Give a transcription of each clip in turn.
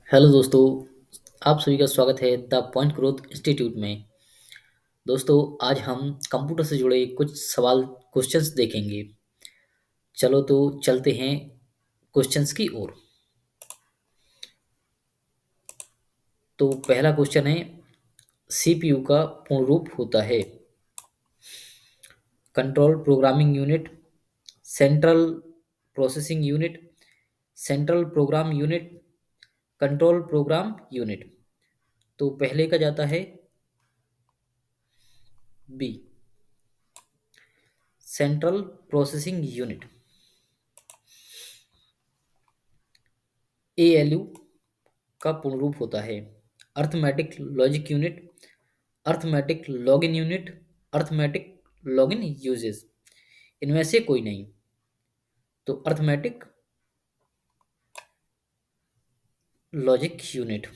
Hello दोस्तों। आप सभी का स्वागत है द पॉइंट ग्रोथ इंस्टीट्यूट में। दोस्तों, आज हम कंप्यूटर से जुड़े कुछ सवाल क्वेश्चंस देखेंगे। चलो तो चलते हैं क्वेश्चंस की ओर। तो पहला क्वेश्चन है, सीपीयू का पूर्ण रूप होता है? Control programming unit, central processing unit, central program unit, control program unit. तो पहले का जाता है B, central processing unit. ALU का पूर्ण रूप होता है arithmetic logic unit, arithmetic login unit, arithmetic login uses. इनमें से कोई नहीं। तो अर्थमेटिक लॉजिक यूनिट।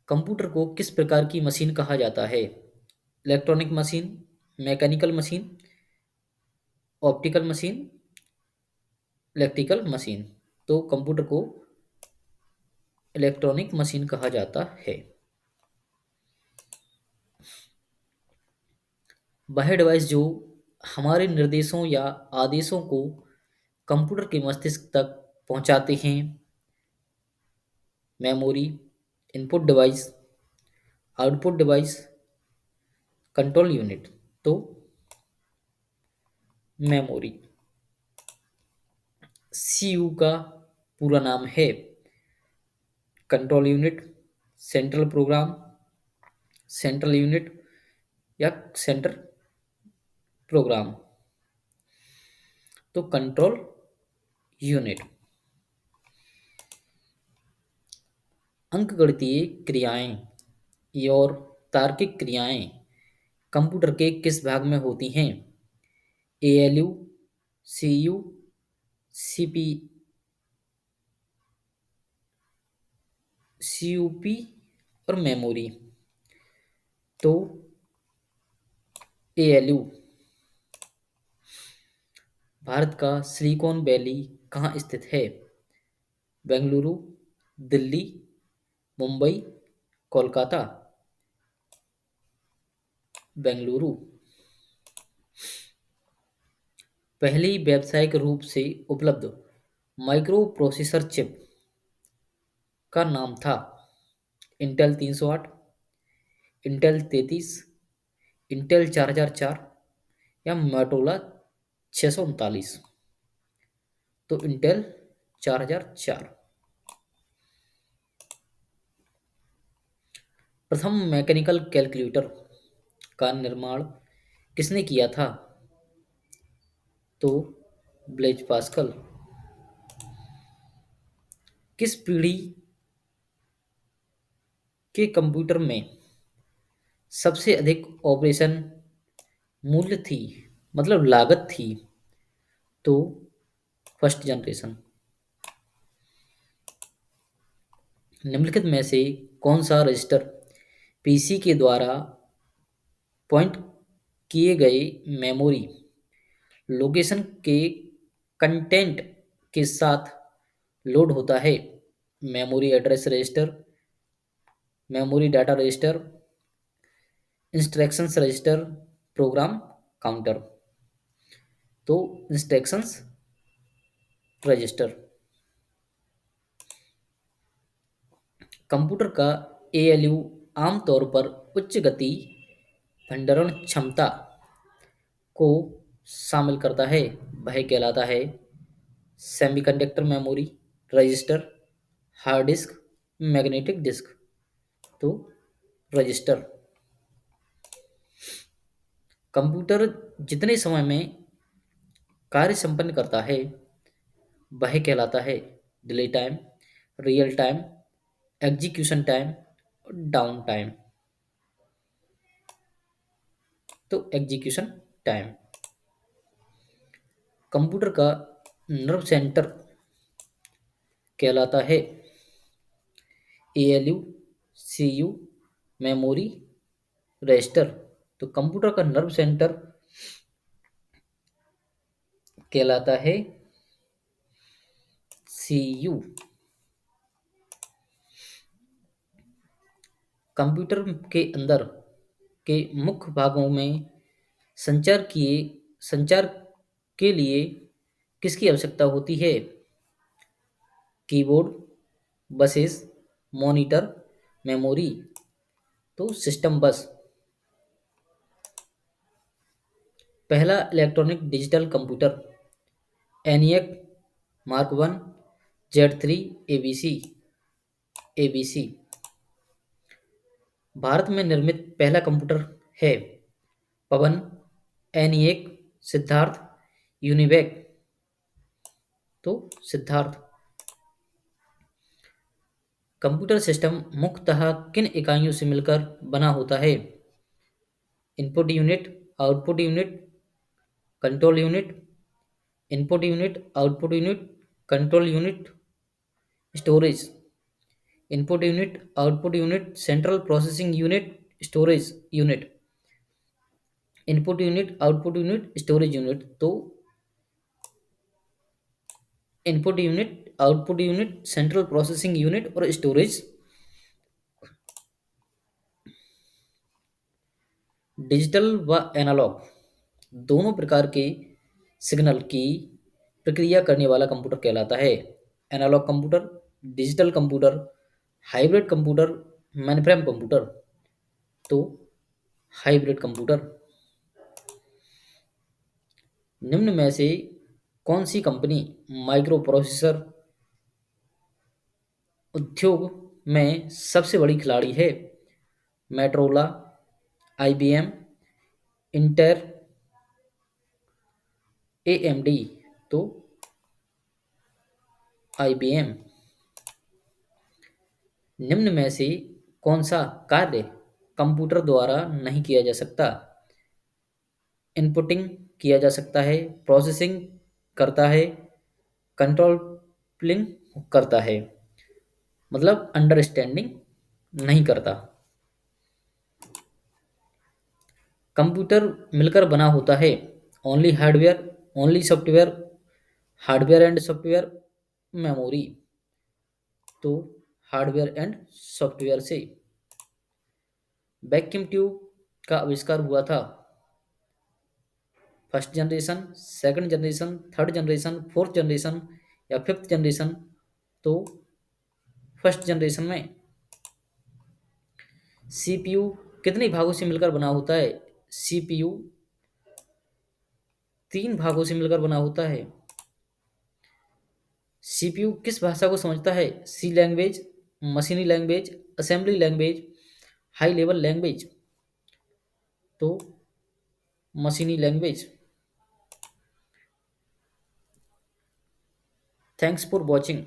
कंप्यूटर को किस प्रकार की मशीन कहा जाता है? Electronic machine, mechanical machine, optical machine, electrical machine. तो कंप्यूटर को इलेक्ट्रॉनिक मशीन कहा जाता है। वह डिवाइस जो हमारे निर्देशों या आदेशों को कंप्यूटर के मस्तिष्क तक पहुंचाते हैं। Memory, input device, output device, control unit. तो मेमोरी। सीयू का पूरा नाम है control unit, central program, central unit या सेंटर प्रोग्राम। तो कंट्रोल यूनिट। अंकगणितीय क्रियाएं और तार्किक क्रियाएं कंप्यूटर के किस भाग में होती हैं? एएलयू, सीयू, सीपी, सीयूपी और मेमोरी। तो एएलयू। भारत का सिलिकॉन वैली कहाँ स्थित है? बेंगलुरु, दिल्ली, मुंबई, कोलकाता। बेंगलुरु। पहली व्यावसायिक रूप से उपलब्ध माइक्रो प्रोसेसर चिप का नाम था? इंटेल 308, इंटेल 33, इंटेल 4004 या मोटोरोला 639। तो इंटेल 4004। प्रथम मैकेनिकल कैलकुलेटर का निर्माण किसने किया था? तो ब्लेज पास्कल। किस पीढ़ी के कंप्यूटर में सबसे अधिक ऑपरेशन मूल्य थी, मतलब लागत थी? तो फर्स्ट जनरेशन। निम्नलिखित में से कौन सा रजिस्टर पीसी के द्वारा पॉइंट किए गए मेमोरी लोकेशन के कंटेंट के साथ लोड होता है? Memory address register, memory data register, instructions register, program counter. तो इंस्ट्रक्शंस रजिस्टर। कंप्यूटर का एएलयू आमतौर पर उच्च गति भंडारण क्षमता को शामिल करता है। वह कहलाता है semiconductor memory, register, hard disk, magnetic disk. तो रजिस्टर। कंप्यूटर जितने समय में कार्य संपन्न करता है वह कहलाता है delay time, real time, execution time और डाउन टाइम। तो एग्जीक्यूशन टाइम। कंप्यूटर का नर्व सेंटर कहलाता है एएलयू, सीयू, मेमोरी, रजिस्टर। तो कंप्यूटर का नर्व सेंटर कहलाता है सीयू। कंप्यूटर के अंदर के मुख्य भागों में संचार किए संचार के लिए किसकी आवश्यकता होती है? Keyboard, buses, monitor, memory. तो सिस्टम बस। पहला electronic digital computer ENIAC mark one, Z3, ABC. ABC. Bharat में निर्मित पहला कंप्यूटर है पवन, एनिएक, सिद्धार्थ, यूनिवेक। तो सिद्धार्थ। कंप्यूटर सिस्टम मुख्यतः किन इकाइयों से मिलकर बना होता है? Input unit, output unit, control unit. Input unit, output unit, control unit, storage. Input unit, output unit, central processing unit, storage unit. Input unit, output unit, storage unit. तो input unit, output unit, central processing unit और storage. Digital व analog दोनों प्रकार के signal की प्रक्रिया करने वाला कंप्यूटर कहलाता है। Analog computer, digital computer, hybrid computer, mainframe computer. तो हाइब्रिड कंप्यूटर। निम्न में से कौन सी कंपनी माइक्रो प्रोसेसर उद्योग में सबसे बड़ी खिलाड़ी है? मेट्रोला, आईबीएम, इंटेल, एएमडी। तो आईबीएम। निम्न में से कौन सा कार्य कंप्यूटर द्वारा नहीं किया जा सकता? इनपुटिंग किया जा सकता है, प्रोसेसिंग करता है, कंट्रोलिंग करता है। मतलब अंडरस्टैंडिंग नहीं करता। कंप्यूटर मिलकर बना होता है only hardware, only software, hardware and software, memory. तो हार्डवेयर एंड सॉफ्टवेयर से। वैक्यूम ट्यूब का आविष्कार हुआ था first generation, second generation, third generation, fourth generation या फिफ्थ जनरेशन? तो फर्स्ट जनरेशन में। सीपीयू कितने भागों से मिलकर बना होता है? सीपीयू तीन भागों से मिलकर बना होता है। सीपीयू किस भाषा को समझता है? सी लैंग्वेज, मशीनी language, assembly language, high level language. तो मशीनी लैंग्वेज। Thanks for watching.